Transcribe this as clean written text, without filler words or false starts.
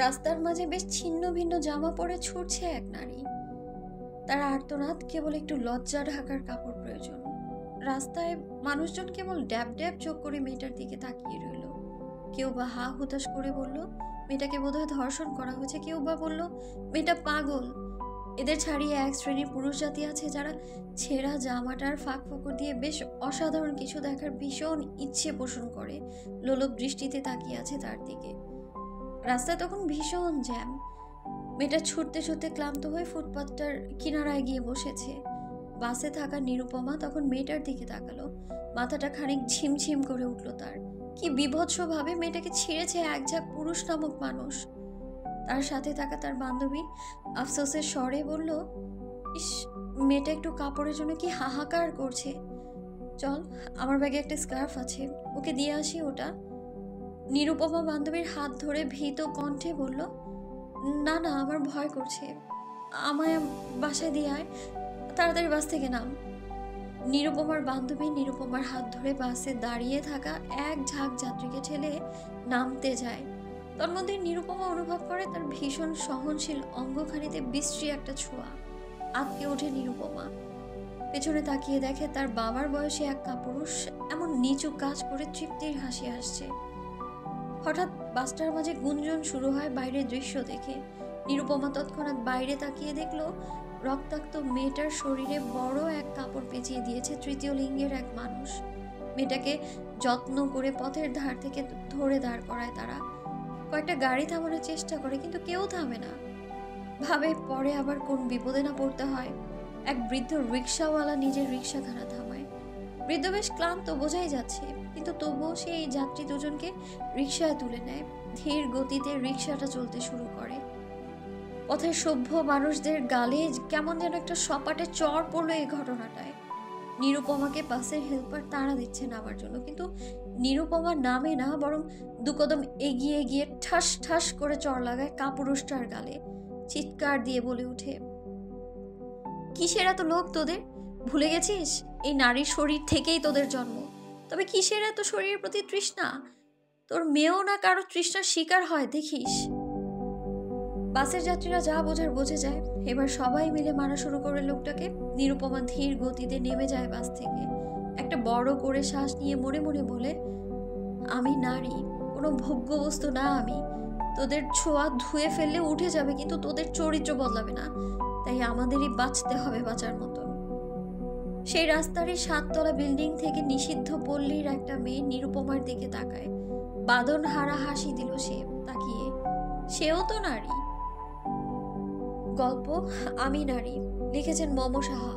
রাস্তার মাঝে বেশ ছিন্ন ভিন্ন জামা পরে ছুটছে এক নারী। তার আর্তনাদ কেবল একটু লজ্জা ঢাকার কাপড় প্রয়োজন। রাস্তায় মানুষজন কেবল ড্যাব ড্যাব চোখ করে মেয়েটার দিকে তাকিয়ে রইল। কেউ বা হা হুতাশ করে বলল, মেয়েটাকে বোধহয় ধর্ষণ করা হয়েছে। কেউ বা বলল, মেয়েটা পাগল। এদের ছাড়িয়ে এক শ্রেণীর পুরুষ জাতি আছে যারা ছেঁড়া জামাটার ফাঁক ফোকর দিয়ে বেশ অসাধারণ কিছু দেখার ভীষণ ইচ্ছে পোষণ করে লোলুপ দৃষ্টিতে তাকিয়ে আছে তার দিকে। রাস্তায় তখন ভীষণ জ্যাম। মেয়েটা ছুটতে ছুটতে ক্লান্ত হয়ে ফুটপাথটার কিনারায় গিয়ে বসেছে। বাসে থাকা নিরুপমা তখন মেয়েটার দিকে তাকালো। মাথাটা খানিক ঝিমঝিম করে উঠল তার। কি বিভৎসভাবে মেয়েটাকে ছিঁড়েছে এক ঝাঁক পুরুষ নামক মানুষ। তার সাথে থাকা তার বান্ধবী আফসোসের স্বরে বলল, ইস, মেয়েটা একটু কাপড়ের জন্য কি হাহাকার করছে। চল, আমার ব্যাগে একটা স্কার্ফ আছে, ওকে দিয়ে আসি ওটা। নিরুপমা বান্ধবীর হাত ধরে ভীত কণ্ঠে বলল, না না, আমার ভয় করছে, আমায় বাসায় দিয়ে আয়, তাড়াতাড়ি বাস থেকে নাম। নিরুপমার বান্ধবী নিরুপমার হাত ধরে বাসে দাঁড়িয়ে থাকা এক ঝাঁক যাত্রীকে ঠেলে নামতে যায়। তন্মধ্যে নিরুপমা অনুভব করে তার ভীষণ সহনশীল অঙ্গখানিতে বিশ্রী একটা ছোঁয়া। আঁতকে ওঠে নিরুপমা। পেছনে তাকিয়ে দেখে তার বাবার বয়সী এক কাপুরুষ এমন নিচু কাজ করে তৃপ্তির হাসি আসছে। হঠাৎ বাসটার মাঝে গুঞ্জন শুরু হয় বাইরের দৃশ্য দেখে। নিরুপমা তৎক্ষণাৎ বাইরে তাকিয়ে দেখলো রক্তাক্ত মেয়েটার শরীরে বড় এক কাপড় পেঁচিয়ে দিয়েছে তৃতীয় লিঙ্গের এক মানুষ। মেয়েটাকে যত্ন করে পথের ধার থেকে ধরে দাঁড় করায় তারা। কয়েকটা গাড়ি থামানোর চেষ্টা করে, কিন্তু কেউ থামে না। ভাবে পরে আবার কোন বিপদে না পড়তে হয়। এক বৃদ্ধ রিক্সাওয়ালা নিজের রিক্সাখানা থামায়। বৃদ্ধ বেশ ক্লান্ত, বোঝাই যাচ্ছে, কিন্তু তবুও সে এই যাত্রী দুজনকে রিক্সায় তুলে নেয়। ধীর গতিতে রিক্সাটা চলতে শুরু করে। পথের সভ্য মানুষদের গালে কেমন যেন একটা সপাটে চড় পড়লো এই ঘটনাটায়। নিরুপমাকে বাসের হেল্পার তাড়া দিচ্ছে নামার জন্য, কিন্তু নিরুপমা নামে না, বরং দুকদম এগিয়ে গিয়ে ঠাস ঠাস করে চড় লাগায় কাপুরুষটার গালে। চিৎকার দিয়ে বলে ওঠে, কিসের এত লোভ তোদের? ভুলে গেছিস এই নারীর শরীর থেকেই তোদের জন্ম? তবে কিসের এত শরীরের প্রতি তৃষ্ণা? তোর মেয়েও না কারো তৃষ্ণার শিকার হয় দেখিস। বাসের যাত্রীরা যা বোঝার বুঝে যায়। এবার সবাই মিলে মারা শুরু করে লোকটাকে। নিরুপমা ধীর গতিতে নেমে যায় বাস থেকে। একটা বড় করে শ্বাস নিয়ে মনে মনে বলে, আমি নারী, কোনো ভোগ্য বস্তু না আমি। তোদের ছোঁয়া ধুয়ে ফেললে উঠে যাবে, কিন্তু তোদের চরিত্র বদলাবে না। তাই আমাদেরই বাঁচতে হবে বাঁচার মতন। সেই রাস্তারই 7 তলা বিল্ডিং থেকে নিষিদ্ধ পল্লীর একটা মেয়ে নিরুপমার দিকে তাকায়। বাদন হারা হাসি দিল সে তাকিয়ে। সেও তো নারী। গল্প আমি নারী, লিখেছেন মম সাহা।